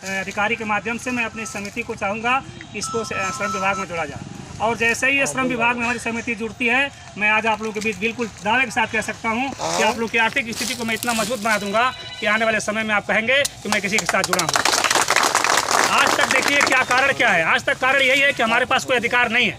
अधिकारी के माध्यम से मैं अपनी समिति को चाहूँगा कि इसको श्रम विभाग में जोड़ा जाए। और जैसे ही ये श्रम विभाग में हमारी समिति जुड़ती है, मैं आज आप लोगों के बीच बिल्कुल दावे के साथ कह सकता हूँ कि आप लोग की आर्थिक स्थिति को मैं इतना मजबूत बना दूंगा कि आने वाले समय में आप कहेंगे कि मैं किसी के साथ जुड़ा हूँ। आज तक देखिए क्या कारण क्या है। आज तक कारण यही है कि हमारे पास कोई अधिकार नहीं है,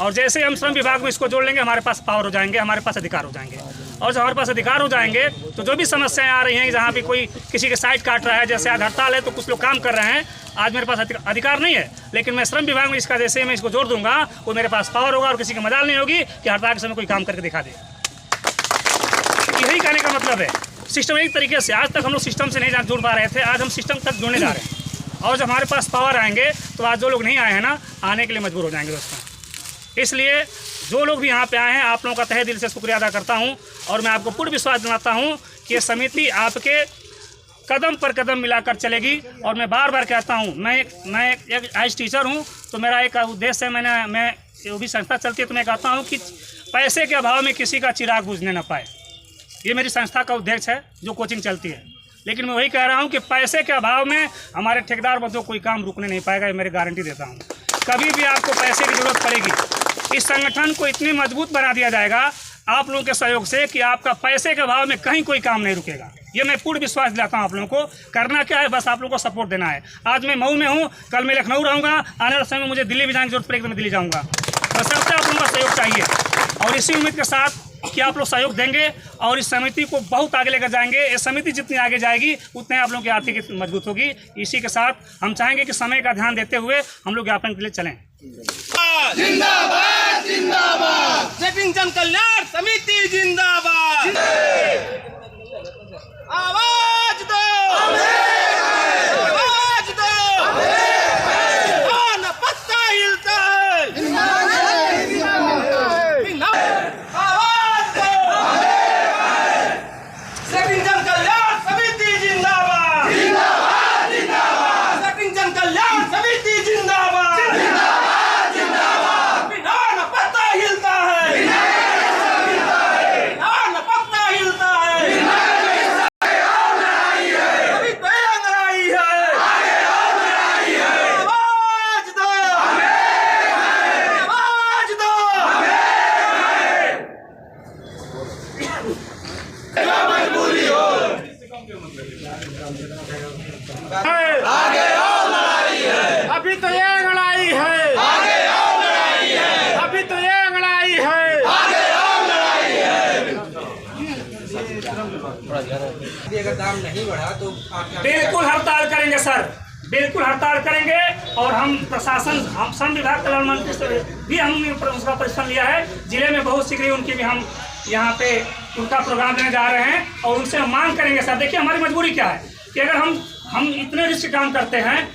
और जैसे हम श्रम विभाग में इसको जोड़ लेंगे हमारे पास पावर हो जाएंगे, हमारे पास अधिकार हो जाएंगे। और जब हमारे पास अधिकार हो जाएंगे तो जो भी समस्याएं आ रही हैं, जहाँ भी कोई किसी के साइट काट रहा है, जैसे आज हड़ताल है तो कुछ लोग काम कर रहे हैं, आज मेरे पास अधिकार नहीं है, लेकिन मैं श्रम विभाग में इसका जैसे मैं इसको जोड़ दूंगा वो मेरे पास पावर होगा और किसी की मजाल नहीं होगी कि हड़ताल के समय कोई काम करके दिखा दे। यही कहने का मतलब है। सिस्टमेटिक तरीके से आज तक हम लोग सिस्टम से नहीं जुड़ पा रहे थे, आज हम सिस्टम तक जुड़ने जा रहे हैं। और जब हमारे पास पावर आएंगे तो आज जो लोग नहीं आए हैं ना, आने के लिए मजबूर हो जाएंगे दोस्तों। इसलिए जो लोग भी यहाँ पे आए हैं, आप लोगों का तहे दिल से शुक्रिया अदा करता हूँ, और मैं आपको पूर्ण विश्वास दिलाता हूँ कि ये समिति आपके कदम पर कदम मिलाकर चलेगी। और मैं बार बार कहता हूँ, मैं एक एज टीचर हूँ, तो मेरा एक उद्देश्य है, मैं जो भी संस्था चलती है तो मैं कहता हूँ कि पैसे के अभाव में किसी का चिराग बुझने न पाए। ये मेरी संस्था का उद्देश्य है जो कोचिंग चलती है। लेकिन मैं वही कह रहा हूँ कि पैसे के अभाव में हमारे ठेकेदार बंधुओं कोई काम रुकने नहीं पाएगा, ये मेरी गारंटी देता हूँ। कभी भी आपको पैसे की जरूरत पड़ेगी, इस संगठन को इतनी मजबूत बना दिया जाएगा आप लोगों के सहयोग से कि आपका पैसे के अभाव में कहीं कोई काम नहीं रुकेगा। ये मैं पूर्ण विश्वास दिलाता हूँ आप लोगों को। करना क्या है, बस आप लोगों को सपोर्ट देना है। आज मैं मऊ में हूँ, कल मैं लखनऊ रहूँगा, आने वाले समय में मुझे दिल्ली भी जाने की जरूरत पड़ेगी तो मैं दिल्ली जाऊँगा। बस सबसे आप लोगों का सहयोग चाहिए, और इसी उम्मीद के साथ कि आप लोग सहयोग देंगे और इस समिति को बहुत आगे लेकर जाएंगे। ये समिति जितनी आगे जाएगी उतने आप लोगों की आर्थिक मजबूत होगी। इसी के साथ हम चाहेंगे कि समय का ध्यान देते हुए हम लोग ज्ञापन के लिए चलें। जिंदाबाद जिंदाबाद, शेपिंग जन कल्याण समिति जिंदाबाद। आवाज दो, आवाज दो, ना पत्ता हिलता है। आवाज दो, शेपिंग जन कल्याण समिति जिंदाबाद, जिंदाबाद जिंदाबाद, शेपिंग जन कल्याण समिति जिंदाबाद। आगे और लड़ाई है, अभी तो ये लड़ाई है। आगे और लड़ाई है, अभी तो ये लड़ाई है। आगे और लड़ाई है। अगर दाम नहीं बढ़ा तो बिल्कुल हड़ताल करेंगे सर, बिल्कुल हड़ताल करेंगे। और हम प्रशासन, हम श्रम विभाग कल्याण मंत्री से भी हमने उसका परिश्रम लिया है। जिले में बहुत शीघ्र उनकी भी हम यहाँ पे उनका प्रोग्राम देने जा रहे हैं, और उनसे हम मांग करेंगे सर। देखिए हमारी मजबूरी क्या है कि अगर हम इतने रिस्क काम करते हैं,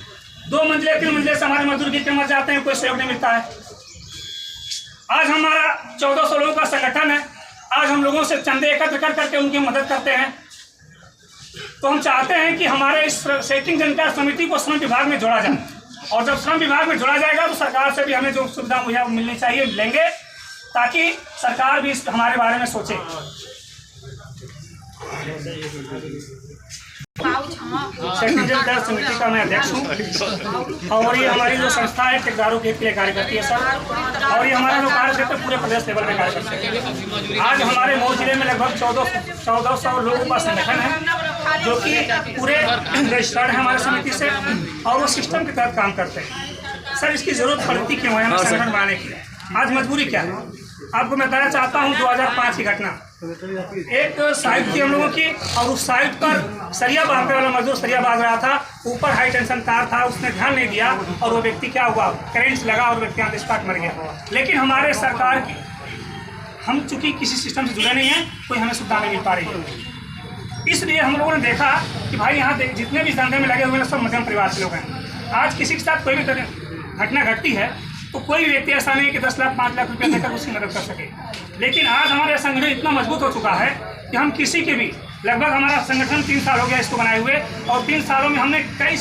2 मंजिले 3 मंजिले से हमारे मजदूर गिर के मर जाते हैं, कोई सहयोग नहीं मिलता है। आज हमारा 1400 लोगों का संगठन है, आज हम लोगों से चंदे एकत्र कर करके उनकी मदद करते हैं। तो हम चाहते हैं कि हमारे इस शेपिंग जन कल्याण समिति को श्रम विभाग में जोड़ा जाए, और जब श्रम विभाग में जोड़ा जाएगा तो सरकार से भी हमें जो सुविधा मुहैया मिलनी चाहिए लेंगे, ताकि सरकार भी हमारे बारे में सोचे। शेपिंग जन कल्याण समिति का मैं अध्यक्ष हूँ, और ये हमारी जो संस्था है ठेकेदारों के लिए कार्य करती है सर। और ये हमारा जो कार्य क्षेत्र पूरे प्रदेश लेवल में कार्य करते हैं। आज हमारे मऊ जिले में लगभग 1400 लोगों का संगठन है जो कि पूरे रजिस्टर्ड है हमारे समिति से, और वो सिस्टम के तहत काम करते हैं। सर इसकी जरूरत पड़ती क्यों है हमें संगठन बनाने की? आज मजबूरी क्या है आपको मैं बताना चाहता हूँ। 2005 की घटना, एक साइट थी हम लोगों की, और उस साइट पर सरिया बांधने वाला मजदूर सरिया बांध रहा था। ऊपर हाई टेंशन तार था, उसने ध्यान नहीं दिया और वो व्यक्ति क्या हुआ, करंट लगा और व्यक्ति ऑन द स्पॉट मर गया। लेकिन हमारे सरकार की, हम चूंकि किसी सिस्टम से जुड़े नहीं हैं, कोई हमें सुविधा नहीं मिल पा रही है। इसलिए हम लोगों ने देखा कि भाई यहाँ जितने भी धंधे में लगे हुए हैं सब मध्यम परिवार के लोग हैं। आज किसी के साथ कोई भी घटना घटती है तो कोई भी व्यक्ति ऐसा नहीं है कि 10 लाख 5 लाख रुपया देकर उसकी मदद कर सके। लेकिन आज हमारा संगठन इतना मजबूत हो चुका है कि हम किसी के भी, लगभग हमारा संगठन 3 साल हो गया इसको बनाए हुए, और 3 सालों में हमने कई